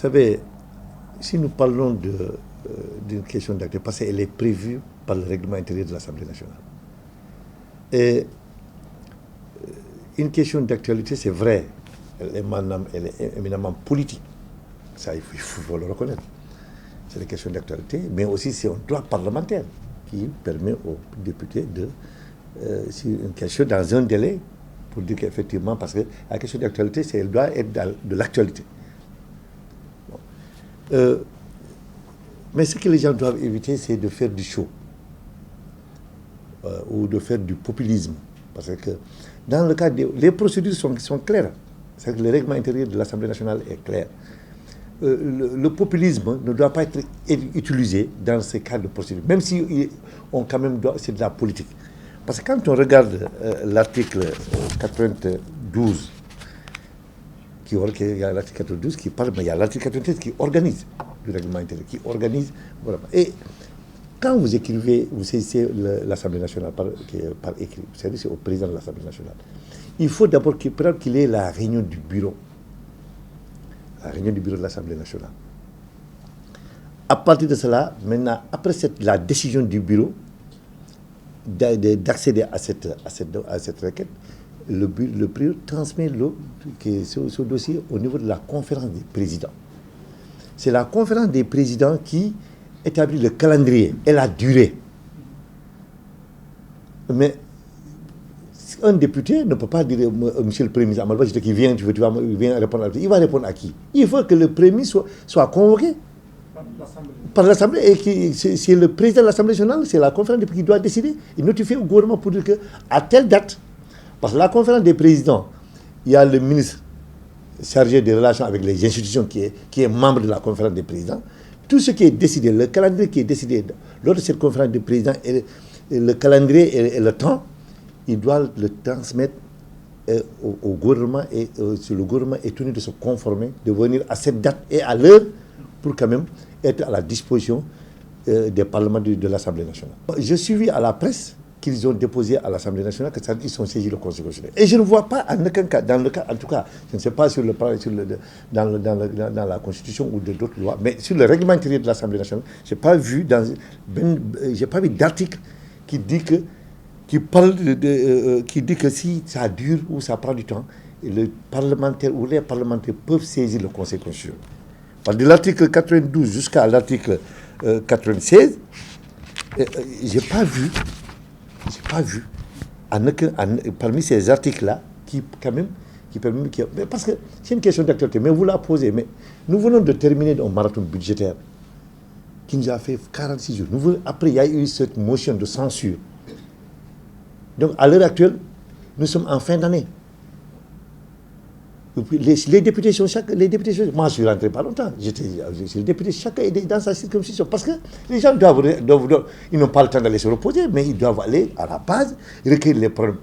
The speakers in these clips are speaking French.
savez, si nous parlons d'une question d'actualité, parce qu'elle est prévue par le règlement intérieur de l'Assemblée nationale. Et une question d'actualité, c'est vrai, elle est éminemment politique. Ça, il faut le reconnaître. C'est une question d'actualité, mais aussi c'est un droit parlementaire qui permet aux députés de, si une question dans un délai, pour dire qu'effectivement, parce que la question d'actualité, elle doit être de l'actualité. Bon. Mais ce que les gens doivent éviter, c'est de faire du show ou de faire du populisme. Parce que dans le cas les procédures sont claires. C'est que le règlement intérieur de l'Assemblée nationale est clair. Le populisme ne doit pas être utilisé dans ces cas de procédure, même si c'est de la politique. Parce que quand on regarde l'article 92, il y a l'article 92 qui parle, mais il y a l'article 93 qui organise du règlement intérieur, qui organise. Voilà. Et quand vous écrivez, vous saisissez l'Assemblée nationale par écrit, vous savez, c'est au président de l'Assemblée nationale. Il faut d'abord qu'il ait la réunion du bureau. La réunion du bureau de l'Assemblée nationale. À partir de cela, maintenant, après la décision du bureau d'accéder à cette requête, le bureau transmet ce dossier au niveau de la conférence des présidents. C'est la conférence des présidents qui établit le calendrier et la durée. Mais un député ne peut pas dire, monsieur le Premier ministre, Amadou Ba, qui vient répondre à il va répondre à qui? Il faut que le Premier ministre soit convoqué par l'Assemblée. Et c'est le président de l'Assemblée nationale, c'est la conférence des présidents qui doit décider et notifier au gouvernement pour dire qu'à telle date, parce que la conférence des présidents, il y a le ministre chargé des relations avec les institutions qui est membre de la conférence des présidents. Tout ce qui est décidé, le calendrier qui est décidé lors de cette conférence des présidents, et le calendrier et le temps, il doit le transmettre au gouvernement et le gouvernement est tenu de se conformer, de venir à cette date et à l'heure pour quand même être à la disposition des parlements de l'Assemblée nationale. Je suis vu à la presse qu'ils ont déposé à l'Assemblée nationale, qu'ils sont saisis le Conseil constitutionnel. Et je ne vois pas en aucun cas, dans le cas, en tout cas, je ne sais pas dans la Constitution ou d'autres lois, mais sur le règlement intérieur de l'Assemblée nationale, je n'ai pas vu d'article qui dit que si ça dure ou ça prend du temps, les parlementaires peuvent saisir le Conseil constitutionnel. De l'article 92 jusqu'à l'article 96, je n'ai pas vu parmi ces articles-là qui permettent... Parce que c'est une question d'actualité, mais vous la posez. Mais nous venons de terminer un marathon budgétaire qui nous a fait 46 jours. Après, il y a eu cette motion de censure. Donc, à l'heure actuelle, nous sommes en fin d'année. Les députés sont moi, je suis rentré pas longtemps. Les députés, chacun est dans sa circonscription. Parce que les gens ils n'ont pas le temps d'aller se reposer, mais ils doivent aller à la base, recueillir les problèmes,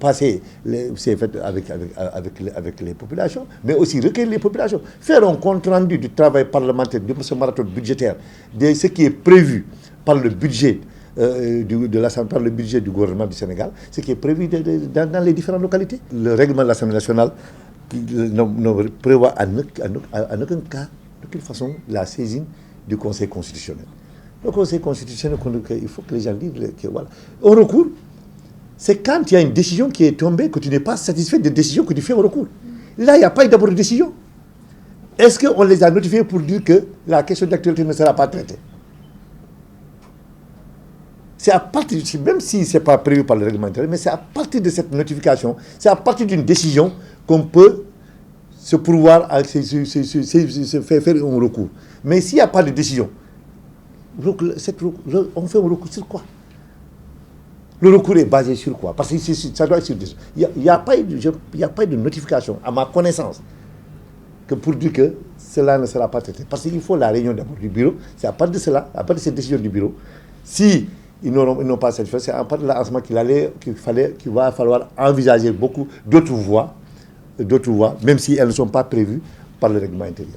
c'est fait avec les populations, mais aussi recueillir les populations. Faire un compte rendu du travail parlementaire, de ce marathon budgétaire, de ce qui est prévu par le budget par le budget du gouvernement du Sénégal, ce qui est prévu dans les différentes localités. Le règlement de l'Assemblée nationale ne prévoit en aucun cas, d'aucune façon, la saisine du Conseil constitutionnel. Le Conseil constitutionnel, il faut que les gens disent que voilà. Au recours, c'est quand il y a une décision qui est tombée, que tu n'es pas satisfait de la décision que tu fais au recours. Là, il n'y a pas eu d'abord de décision. Est-ce qu'on les a notifiés pour dire que la question d'actualité ne sera pas traitée? C'est à partir, même si ce n'est pas prévu par le règlement intérieur, mais c'est à partir de cette notification, c'est à partir d'une décision qu'on peut se pourvoir à se faire un recours. Mais s'il n'y a pas de décision, on fait un recours sur quoi? Le recours est basé sur quoi? Parce que ça doit être sur décision. Il n'y a pas eu de notification, à ma connaissance, que pour dire que cela ne sera pas traité. Parce qu'il faut la réunion d'abord du bureau. C'est à partir de cela, à partir de cette décision du bureau, si ils n'ont pas satisfait, c'est à partir de là en ce moment qu'il va falloir envisager beaucoup d'autres voies, même si elles ne sont pas prévues par le règlement intérieur.